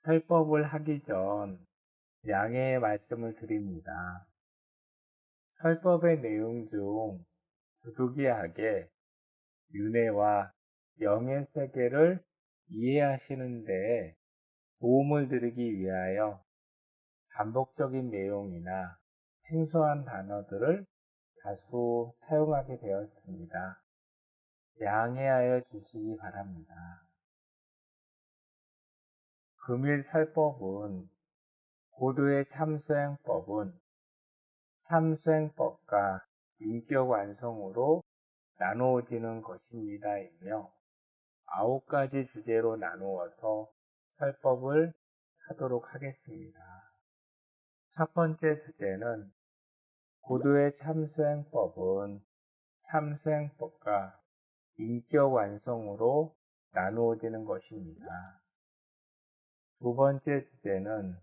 설법을 하기 전 양해의 말씀을 드립니다. 설법의 내용 중 부득이하게 윤회와 영의 세계를 이해하시는 데 도움을 드리기 위하여 반복적인 내용이나 생소한 단어들을 다수 사용하게 되었습니다. 양해하여 주시기 바랍니다. 금일설법은 고도의 참수행법은 참수행법과 인격완성으로 나누어지는 것입니다이며 9가지 주제로 나누어서 설법을 하도록 하겠습니다. 첫 번째 주제는 고도의 참수행법은 참수행법과 인격완성으로 나누어지는 것입니다. 두 번째 주제는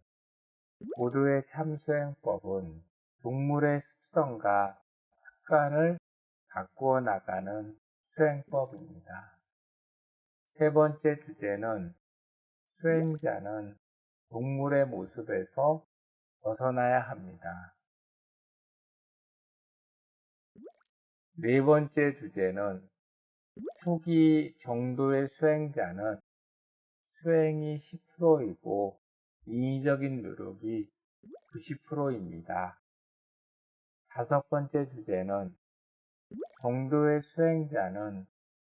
고도의 참수행법은 동물의 습성과 습관을 바꾸어 나가는 수행법입니다. 세 번째 주제는 수행자는 동물의 모습에서 벗어나야 합니다. 네 번째 주제는 초기 정도의 수행자는 수행이 10%이고 인위적인 노력이 90%입니다. 다섯 번째 주제는 정도의 수행자는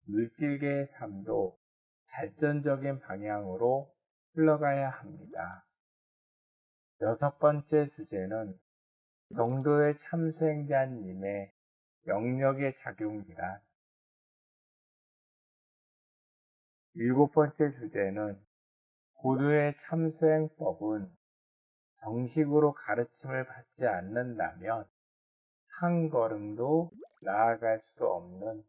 물질계의 삶도 발전적인 방향으로 흘러가야 합니다. 여섯 번째 주제는 정도의 참수행자님의 영역의 작용이란 일곱 번째 주제는 고도의 참수행법은 정식으로 가르침을 받지 않는다면 한 걸음도 나아갈 수 없는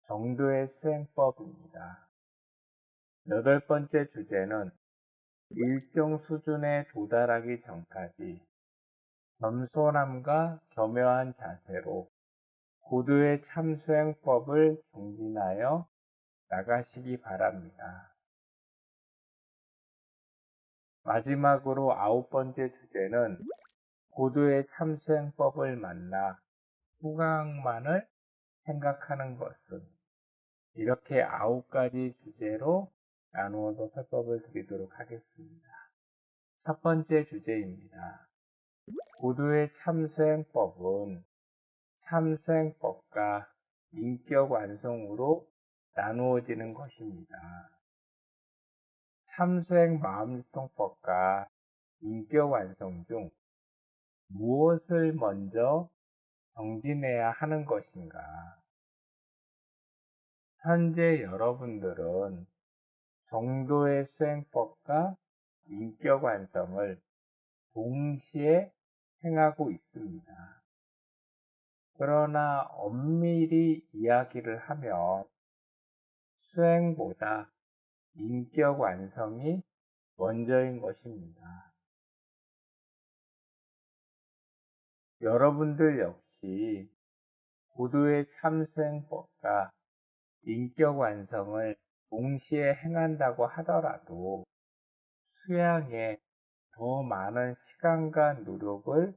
정도의 수행법입니다. 여덟 번째 주제는 일정 수준에 도달하기 전까지 겸손함과 겸허한 자세로 고도의 참수행법을 정진하여 나가시기 바랍니다. 마지막으로 아홉 번째 주제는 고도의 참수행법을 만나 후광만을 생각하는 것은 이렇게 9가지 주제로 나누어서 설법을 드리도록 하겠습니다. 첫 번째 주제입니다. 고도의 참수행법은 참수행법과 인격완성으로 나누어지는 것입니다. 참수행 마음유통법과 인격완성 중 무엇을 먼저 정진해야 하는 것인가? 현재 여러분들은 정도의 수행법과 인격완성을 동시에 행하고 있습니다. 그러나 엄밀히 이야기를 하면 수행보다 인격완성이 먼저인 것입니다. 여러분들 역시 고도의 참수행법과 인격완성을 동시에 행한다고 하더라도 수양에 더 많은 시간과 노력을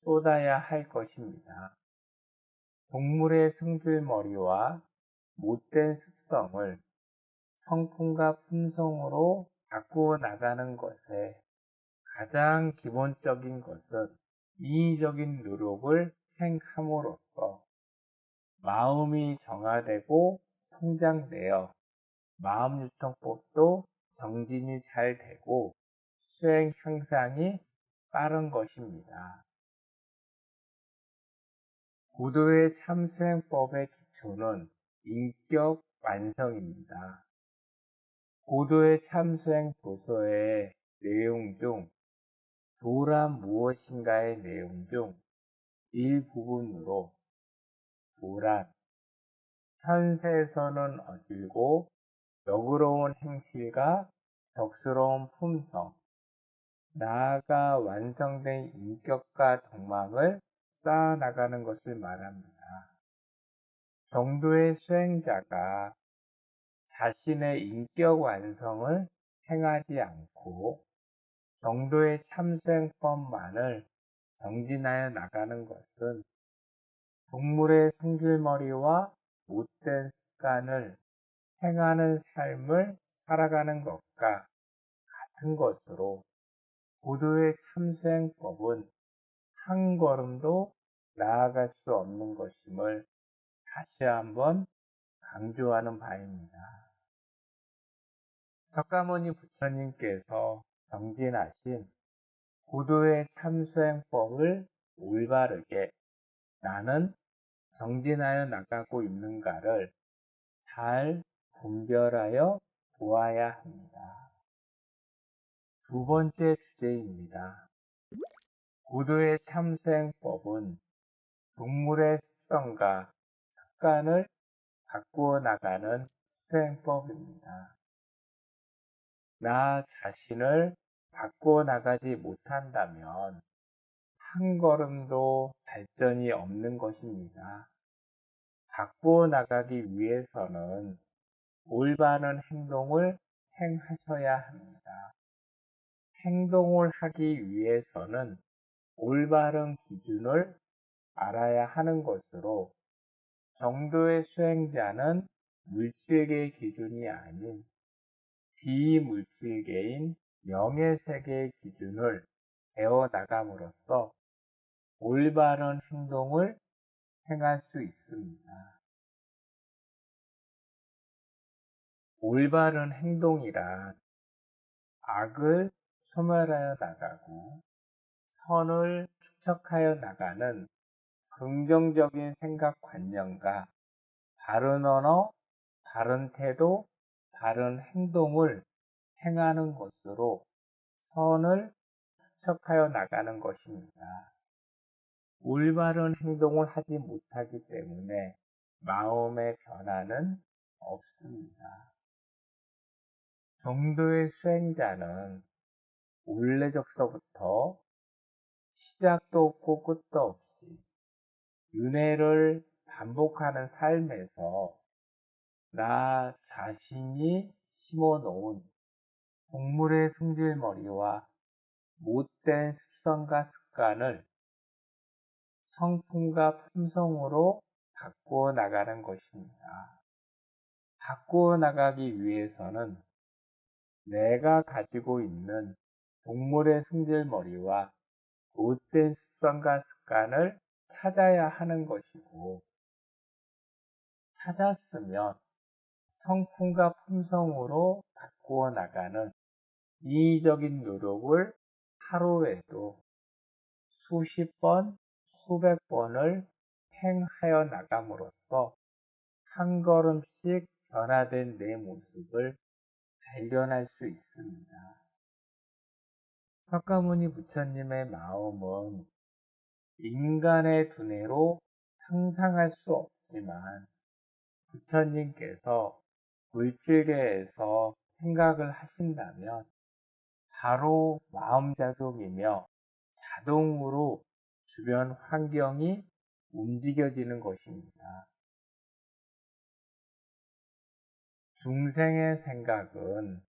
쏟아야 할 것입니다. 동물의 승질머리와 못된 습성을 성품과 품성으로 바꾸어 나가는 것에 가장 기본적인 것은 인위적인 노력을 행함으로써 마음이 정화되고 성장되어 마음유통법도 정진이 잘 되고 수행 향상이 빠른 것입니다. 고도의 참수행법의 기초는 인격 완성입니다. 고도의 참수행 도서의 내용 중 도란 무엇인가의 내용 중 일부분으로 도란, 현세에서는 어질고 너그러운 행실과 덕스러운 품성, 나아가 완성된 인격과 덕망을 쌓아나가는 것을 말합니다. 정도의 수행자가 자신의 인격 완성을 행하지 않고 정도의 참수행법만을 정진하여 나가는 것은 동물의 성질머리와 못된 습관을 행하는 삶을 살아가는 것과 같은 것으로 고도의 참수행법은 한 걸음도 나아갈 수 없는 것임을 다시 한번 강조하는 바입니다. 석가모니 부처님께서 정진하신 고도의 참수행법을 올바르게 나는 정진하여 나가고 있는가를 잘 분별하여 보아야 합니다. 두 번째 주제입니다. 고도의 참수행법은 동물의 습성과 습관을 바꾸어 나가는 수행법입니다. 나 자신을 바꾸어 나가지 못한다면 한 걸음도 발전이 없는 것입니다. 바꾸어 나가기 위해서는 올바른 행동을 행하셔야 합니다. 행동을 하기 위해서는 올바른 기준을 알아야 하는 것으로 정도의 수행자는 물질계의 기준이 아닌 비물질계인 명예세계의 기준을 배워나감으로써 올바른 행동을 행할 수 있습니다. 올바른 행동이란 악을 소멸하여 나가고 선을 축적하여 나가는 긍정적인 생각관념과 바른 언어, 바른 태도, 바른 행동을 행하는 것으로 선을 축적하여 나가는 것입니다. 올바른 행동을 하지 못하기 때문에 마음의 변화는 없습니다. 정도의 수행자는 원래적서부터 시작도 없고 끝도 없이 윤회를 반복하는 삶에서 나 자신이 심어놓은 동물의 승질머리와 못된 습성과 습관을 성품과 품성으로 바꾸어 나가는 것입니다. 바꾸어 나가기 위해서는 내가 가지고 있는 동물의 승질머리와 못된 습성과 습관을 찾아야 하는 것이고, 찾았으면 성품과 품성으로 바꾸어 나가는 인위적인 노력을 하루에도 수십 번, 수백 번을 행하여 나감으로써 한 걸음씩 변화된 내 모습을 발견할 수 있습니다. 석가모니 부처님의 마음은 인간의 두뇌로 상상할 수 없지만 부처님께서 물질계에서 생각을 하신다면 바로 마음작용이며 자동으로 주변 환경이 움직여지는 것입니다. 중생의 생각은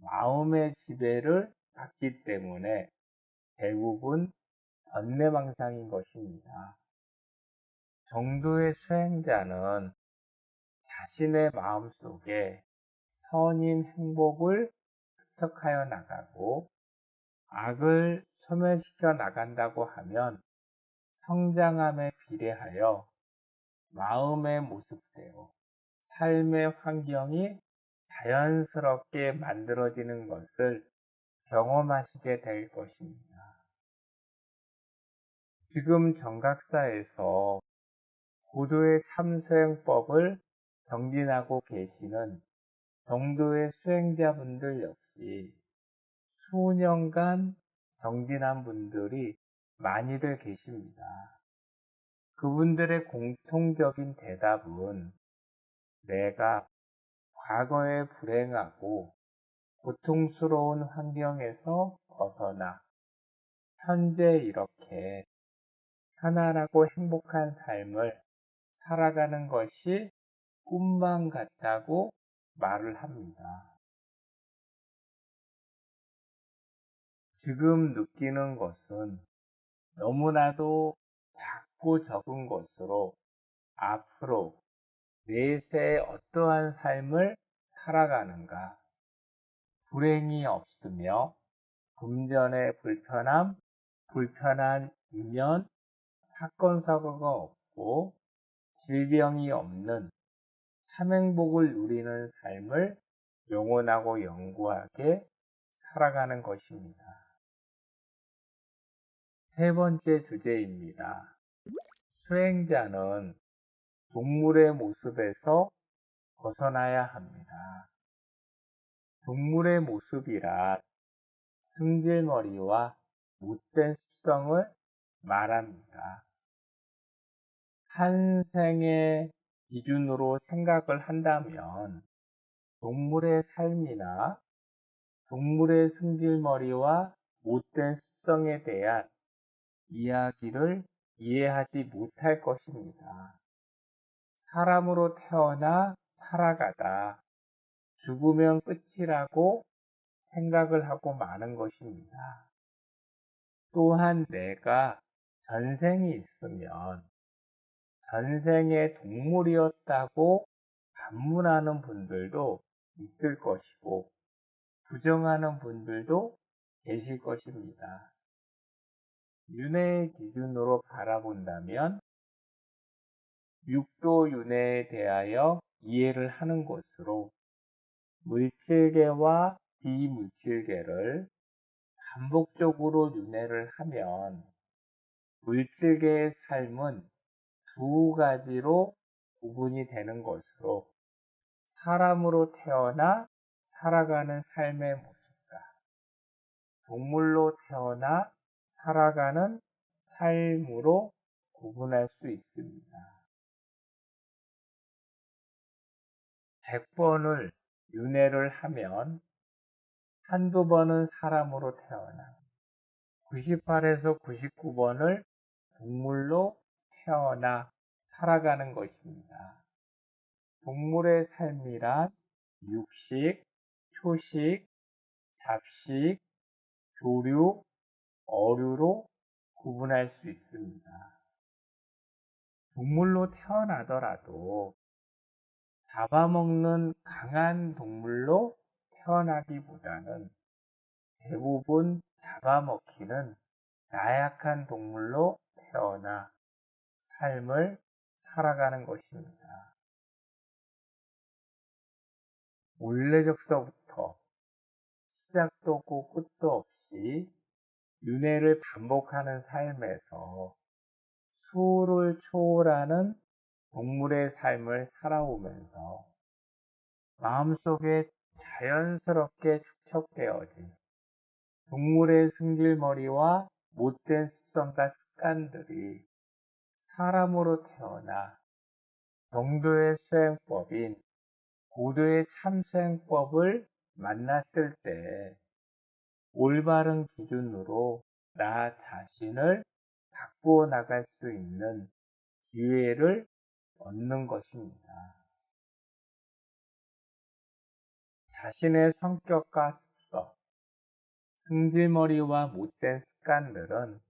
마음의 지배를 받기 때문에 대부분 번뇌망상인 것입니다. 정도의 수행자는 자신의 마음속에 선인 행복을 축적하여 나가고 악을 소멸시켜 나간다고 하면 성장함에 비례하여 마음의 모습대로 삶의 환경이 자연스럽게 만들어지는 것을 경험하시게 될 것입니다. 지금 정각사에서 고도의 참수행법을 정진하고 계시는 정도의 수행자분들 역시 수년간 정진한 분들이 많이들 계십니다. 그분들의 공통적인 대답은 내가 과거에 불행하고 고통스러운 환경에서 벗어나 현재 이렇게 편안하고 행복한 삶을 살아가는 것이 꿈만 같다고 말을 합니다. 지금 느끼는 것은 너무나도 작고 적은 것으로 앞으로 내세 어떠한 삶을 살아가는가, 불행이 없으며 금전의 불편함, 불편한 인연, 사건, 사고가 없고 질병이 없는 참 행복을 누리는 삶을 영원하고 영구하게 살아가는 것입니다. 세 번째 주제입니다. 수행자는 동물의 모습에서 벗어나야 합니다. 동물의 모습이란 승질머리와 못된 습성을 말합니다. 한 생의 기준으로 생각을 한다면 동물의 삶이나 동물의 승질머리와 못된 습성에 대한 이야기를 이해하지 못할 것입니다. 사람으로 태어나 살아가다 죽으면 끝이라고 생각을 하고 마는 것입니다. 또한 내가 전생이 있으면 전생에 동물이었다고 반문하는 분들도 있을 것이고 부정하는 분들도 계실 것입니다. 윤회의 기준으로 바라본다면 육도 윤회에 대하여 이해를 하는 것으로 물질계와 비물질계를 반복적으로 윤회를 하면 물질계의 삶은 두 가지로 구분이 되는 것으로 사람으로 태어나 살아가는 삶의 모습과 동물로 태어나 살아가는 삶으로 구분할 수 있습니다. 100번을 윤회를 하면 한두 번은 사람으로 태어나 98에서 99번을 동물로 태어나 살아가는 것입니다. 동물의 삶이란 육식, 초식, 잡식, 조류, 어류로 구분할 수 있습니다. 동물로 태어나더라도 잡아먹는 강한 동물로 태어나기보다는 대부분 잡아먹히는 나약한 동물로 태어나 삶을 살아가는 것입니다. 원래적서부터 시작도 없고 끝도 없이 윤회를 반복하는 삶에서 수를 초월하는 동물의 삶을 살아오면서 마음속에 자연스럽게 축적되어진 동물의 승질머리와 못된 습성과 습관들이 사람으로 태어나 정도의 수행법인 고도의 참수행법을 만났을 때 올바른 기준으로 나 자신을 바꾸어 나갈 수 있는 기회를 얻는 것입니다. 자신의 성격과 습성, 승질머리와 못된 습관들은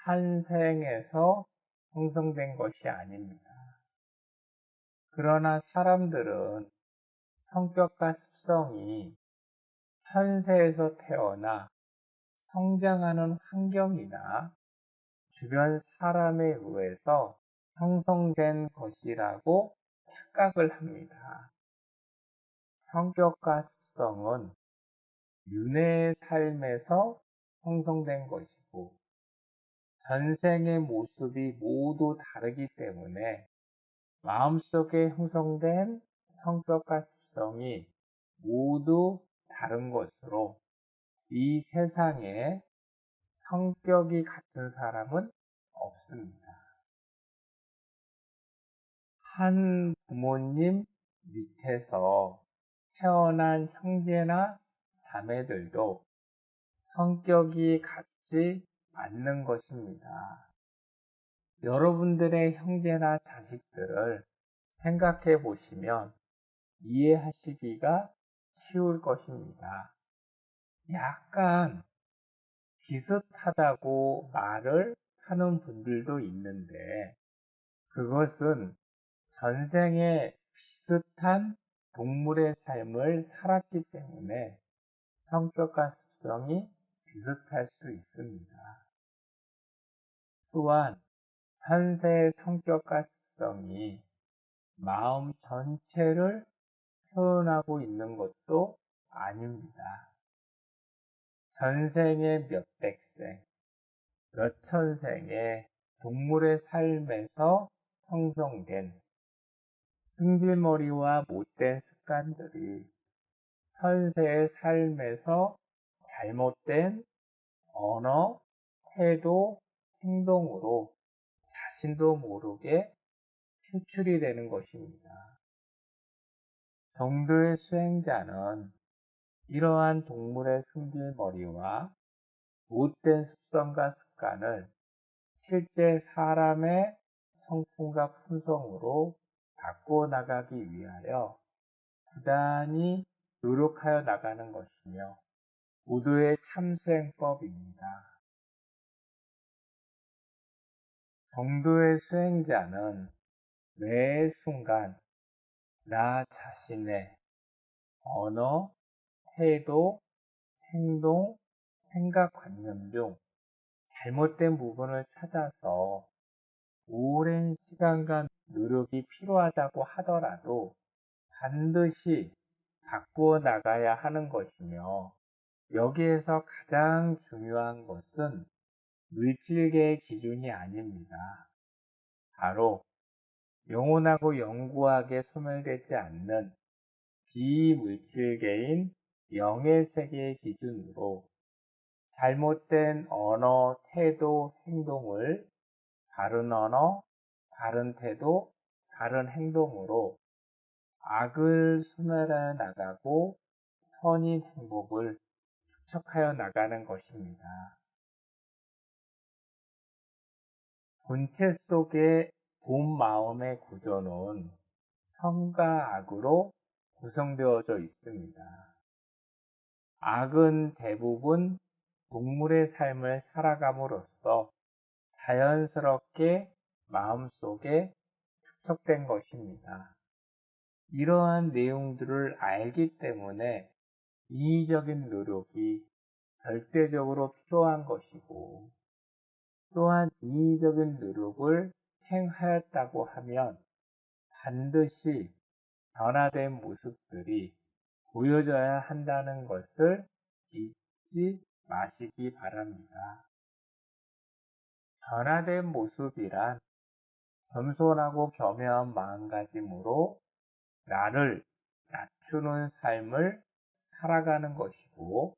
한 생에서 형성된 것이 아닙니다. 그러나 사람들은 성격과 습성이 현세에서 태어나 성장하는 환경이나 주변 사람에 의해서 형성된 것이라고 착각을 합니다. 성격과 습성은 윤회의 삶에서 형성된 것이고 전생의 모습이 모두 다르기 때문에 마음속에 형성된 성격과 습성이 모두 다른 것으로 이 세상에 성격이 같은 사람은 없습니다. 한 부모님 밑에서 태어난 형제나 자매들도 성격이 같지 않는 것입니다. 여러분들의 형제나 자식들을 생각해 보시면 이해하시기가 쉬울 것입니다. 약간 비슷하다고 말을 하는 분들도 있는데 그것은 전생에 비슷한 동물의 삶을 살았기 때문에 성격과 습성이 비슷할 수 있습니다. 또한 현세의 성격과 습성이 마음 전체를 표현하고 있는 것도 아닙니다. 전생의 몇백 생, 몇천 생의 동물의 삶에서 형성된 승질머리와 못된 습관들이 현세의 삶에서 잘못된 언어, 태도, 행동으로 자신도 모르게 표출이 되는 것입니다. 정도의 수행자는 이러한 동물의 승질머리와 못된 습성과 습관을 실제 사람의 성품과 품성으로 바꾸어 나가기 위하여 부단히 노력하여 나가는 것이며 모두의 참수행법입니다. 정도의 수행자는 매 순간 나 자신의 언어, 태도, 행동, 생각관념 중 잘못된 부분을 찾아서 오랜 시간과 노력이 필요하다고 하더라도 반드시 바꾸어 나가야 하는 것이며 여기에서 가장 중요한 것은 물질계의 기준이 아닙니다. 바로 영혼하고 영구하게 소멸되지 않는 비물질계인 영의 세계의 기준으로 잘못된 언어, 태도, 행동을 바른 언어, 바른 태도, 바른 행동으로 악을 소멸하여 나가고 선인 행복을 축적하여 나가는 것입니다. 본체 속의 본 마음의 구조는 선과 악으로 구성되어져 있습니다. 악은 대부분 동물의 삶을 살아감으로써 자연스럽게 마음속에 축적된 것입니다. 이러한 내용들을 알기 때문에 인위적인 노력이 절대적으로 필요한 것이고 또한 인위적인 노력을 행하였다고 하면 반드시 변화된 모습들이 보여져야 한다는 것을 잊지 마시기 바랍니다. 변화된 모습이란 겸손하고 겸허한 마음가짐으로 나를 낮추는 삶을 살아가는 것이고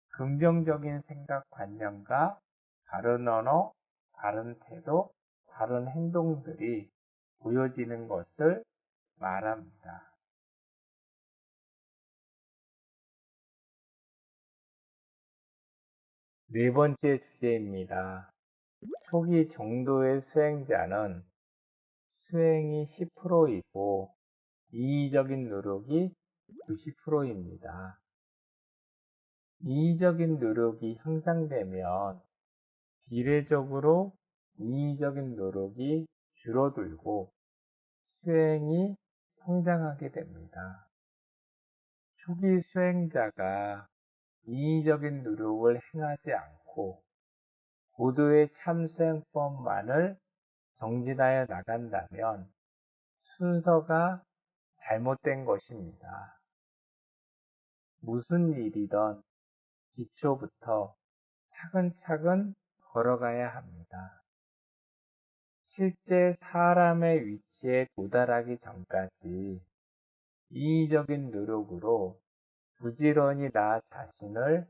긍정적인 생각관념과 바른 언어, 바른 태도, 바른 행동들이 보여지는 것을 말합니다. 네 번째 주제입니다. 초기 정도의 수행자는 수행이 10%이고 인위적인 노력이 90%입니다. 인위적인 노력이 향상되면 비례적으로 인위적인 노력이 줄어들고 수행이 성장하게 됩니다. 초기 수행자가 인위적인 노력을 행하지 않고 고도의 참수행법만을 정진하여 나간다면 순서가 잘못된 것입니다. 무슨 일이든 기초부터 차근차근 걸어가야 합니다. 실제 사람의 위치에 도달하기 전까지 인위적인 노력으로 부지런히 나 자신을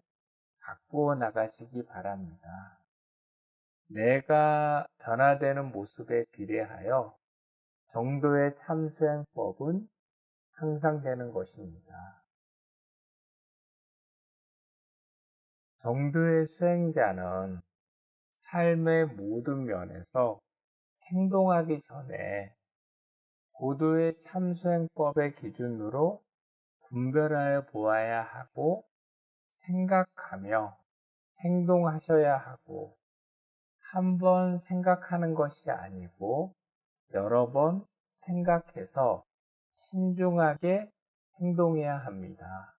바꾸어 나가시기 바랍니다. 내가 변화되는 모습에 비례하여 정도의 참수행법은 향상되는 것입니다. 정도의 수행자는 삶의 모든 면에서 행동하기 전에 고도의 참수행법의 기준으로 분별하여 보아야 하고 생각하며 행동하셔야 하고 한 번 생각하는 것이 아니고 여러 번 생각해서 신중하게 행동해야 합니다.